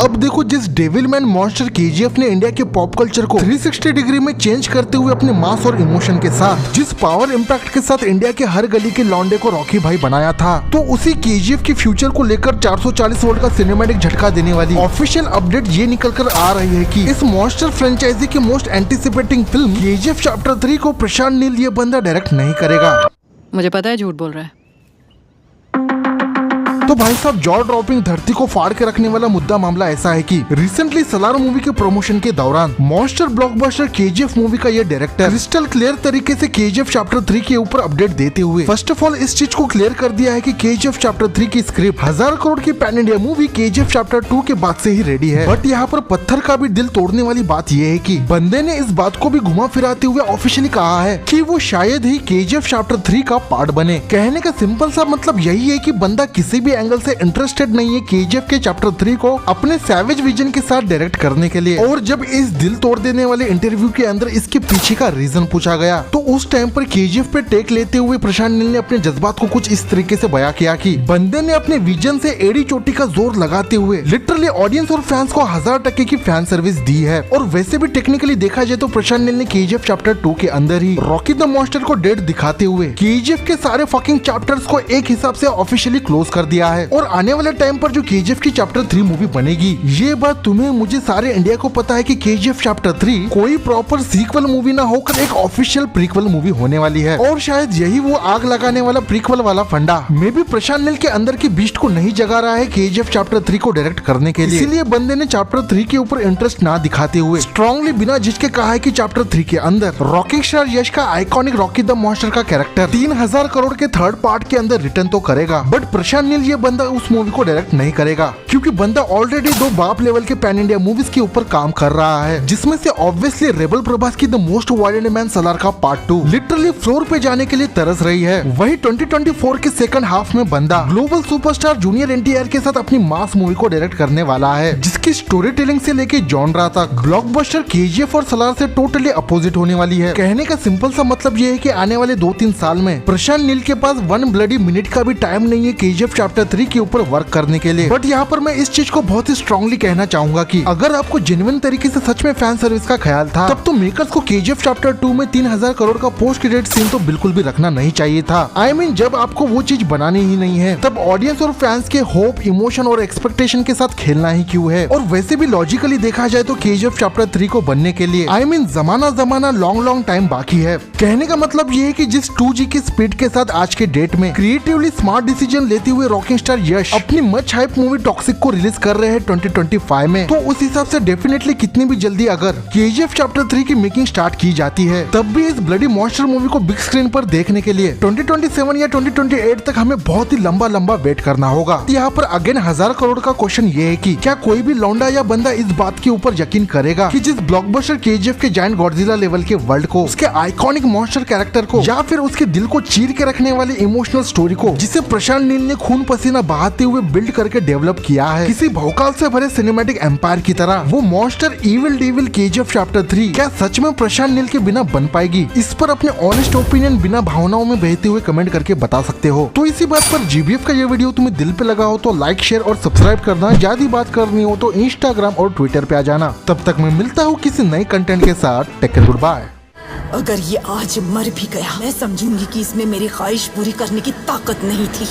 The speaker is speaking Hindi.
अब देखो, जिस डेविलमैन मॉन्स्टर केजीएफ ने इंडिया के पॉप कल्चर को 360 डिग्री में चेंज करते हुए अपने मास और इमोशन के साथ, जिस पावर इम्पैक्ट के साथ इंडिया के हर गली के लौंडे को रॉकी भाई बनाया था, तो उसी केजीएफ के फ्यूचर को लेकर 440 वोल्ट का सिनेमैटिक झटका देने वाली ऑफिशियल अपडेट ये निकल कर आ रही है कि इस मॉन्स्टर फ्रेंचाइजी की most anticipating film KGF chapter 3 को प्रशांत नील ये बंदा डायरेक्ट नहीं करेगा। मुझे पता है झूठ बोल रहा है। तो भाई साहब, जॉ ड्रॉपिंग धरती को फाड़ के रखने वाला मुद्दा मामला ऐसा है कि रिसेंटली सलार मूवी के प्रमोशन के दौरान मॉन्स्टर ब्लॉकबस्टर केजीएफ मूवी का ये डायरेक्टर क्रिस्टल क्लियर तरीके से केजीएफ चैप्टर 3 के ऊपर अपडेट देते हुए फर्स्ट ऑफ ऑल इस चीज को क्लियर कर दिया है कि केजीएफ चैप्टर 3 की स्क्रिप्ट 1000 करोड़ की pan India movie KGF chapter 2 के बाद से ही रेडी है। बट यहाँ पर पत्थर का भी दिल तोड़ने वाली बात यह है कि बंदे ने इस बात को भी घुमा फिराते हुए ऑफिशियली कहा है कि वो शायद ही केजीएफ चैप्टर 3 का पार्ट बने। कहने का सिंपल सा मतलब यही है कि बंदा किसी भी एंगल से इंटरेस्टेड नहीं है केजीएफ के चैप्टर 3 को अपने सैवेज विजन के साथ डायरेक्ट करने के लिए। और जब इस दिल तोड़ देने वाले इंटरव्यू के अंदर इसके पीछे का रीजन पूछा गया, तो उस टाइम पर केजीएफ पे टेक लेते हुए प्रशांत नील ने अपने जज्बात को कुछ इस तरीके से बयां किया कि बंदे ने अपने विजन से एड़ी चोटी का जोर लगाते हुए लिटरली ऑडियंस और फैंस को 1000% की फैन सर्विस दी है। और वैसे भी टेक्निकली देखा जाए तो प्रशांत नील ने केजीएफ चैप्टर 2 के अंदर ही रॉकी द मॉन्स्टर को डेट दिखाते हुए केजीएफ के सारे फकिंग चैप्टर्स को एक हिसाब से ऑफिशियली क्लोज कर दिया है। और आने वाले टाइम पर जो केजीएफ की चैप्टर 3 मूवी बनेगी, ये बात तुम्हें मुझे सारे इंडिया को पता है कि केजीएफ चैप्टर 3 कोई प्रॉपर सीक्वल मूवी ना होकर एक ऑफिशियल प्रीक्वल मूवी होने वाली है। और शायद यही वो आग लगाने वाला प्रीक्वल वाला फंडा मे भी प्रशांत नील के अंदर की बीस्ट को नहीं जगा रहा है केजीएफ चैप्टर 3 को डायरेक्ट करने के लिए। इसीलिए बंदे ने चैप्टर 3 के ऊपर इंटरेस्ट ना दिखाते हुए स्ट्रांगली बिना झिझके कहा है कि चैप्टर 3 के अंदर रॉकिंग स्टार यश का आइकॉनिक रॉकी द मॉन्स्टर का कैरेक्टर 3000 करोड़ के थर्ड पार्ट के अंदर रिटर्न तो करेगा, बट प्रशांत नील ये बंदा उस मूवी को डायरेक्ट नहीं करेगा, क्योंकि बंदा ऑलरेडी 2 बाप लेवल के पैन इंडिया मूवीज के ऊपर काम कर रहा है, जिसमें से ऑब्वियसली रेबल प्रभास की the most violent man Salaar का पार्ट 2 लिटरली फ्लोर पे जाने के लिए तरस रही है। वही 2024 के सेकंड हाफ में बंदा ग्लोबल सुपरस्टार जूनियर एनटीआर के साथ अपनी मास मूवी को डायरेक्ट करने वाला है, जिसकी स्टोरी टेलिंग से लेके जॉनरा तक ब्लॉकबस्टर केजीएफ और सलार से टोटली अपोजिट होने वाली है। कहने का सिंपल सा मतलब ये है कि आने वाले 2-3 साल में प्रशांत नील के पास 1 ब्लडी मिनट का भी टाइम नहीं है केजीएफ चैप्टर 3 के ऊपर वर्क करने के लिए। बट यहाँ पर मैं इस चीज को बहुत ही स्ट्रांगली कहना चाहूंगा कि अगर आपको जेन्युइन तरीके से सच में फैन सर्विस का ख्याल था, तब तो मेकर्स को केजीएफ चैप्टर 2 में 3000 करोड़ का पोस्ट क्रेडिट सीन तो बिल्कुल भी रखना नहीं चाहिए था। I mean, जब आपको वो चीज बनानी ही नहीं है, तब ऑडियंस और फैंस के होप, इमोशन और एक्सपेक्टेशन के साथ खेलना ही क्यों है। और वैसे भी लॉजिकली देखा जाए तो केजीएफ चैप्टर 3 को बनने के लिए I mean, जमाना लॉन्ग टाइम बाकी है। कहने का मतलब ये है कि जिस 2G की स्पीड के साथ आज के डेट में क्रिएटिवली स्मार्ट डिसीजन लेते हुए रॉकिंग स्टार यश अपनी मच हाइप मूवी टॉक्सिक को रिलीज कर रहे हैं 2025 में, तो उस हिसाब से डेफिनेटली कितनी भी जल्दी अगर केजीएफ चैप्टर 3 की मेकिंग स्टार्ट की जाती है, तब भी इस ब्लडी मॉन्स्टर मूवी को बिग स्क्रीन पर देखने के लिए 2027 या 2028 तक हमें बहुत ही लंबा वेट करना होगा। यहाँ पर अगेन 1000 करोड़ का क्वेश्चन ये है कि क्या कोई भी लौंडा या बंदा इस बात के ऊपर यकीन करेगा कि जिस ब्लॉकबस्टर केजीएफ के जायंट गॉडजिला लेवल के वर्ल्ड को, उसके आइकॉनिक मॉन्स्टर कैरेक्टर को, या फिर उसके दिल को चीर के रखने वाली इमोशनल स्टोरी को, जिसे प्रशांत नील ने खून पसीना बहाते हुए बिल्ड करके डेवलप किया है किसी भौकाल से भरे सिनेमैटिक एम्पायर की तरह, वो monster evil devil KGF chapter 3 क्या सच में प्रशांत नील के बिना बन पाएगी? इस पर अपने ऑनेस्ट ओपिनियन बिना भावनाओं में बहते हुए कमेंट करके बता सकते हो। तो इसी बात पर जीबीएफ का ये वीडियो तुम्हें दिल पे लगा हो तो लाइक, शेयर और सब्सक्राइब करना। ज्यादा बात करनी हो तो इंस्टाग्राम और ट्विटर पे आ जाना। तब तक मैं मिलता हूँ किसी नए कंटेंट के साथ। Take care, goodbye. अगर ये आज मर भी गया, मैं समझूंगी कि इसमें मेरी ख्वाहिश पूरी करने की ताकत नहीं थी।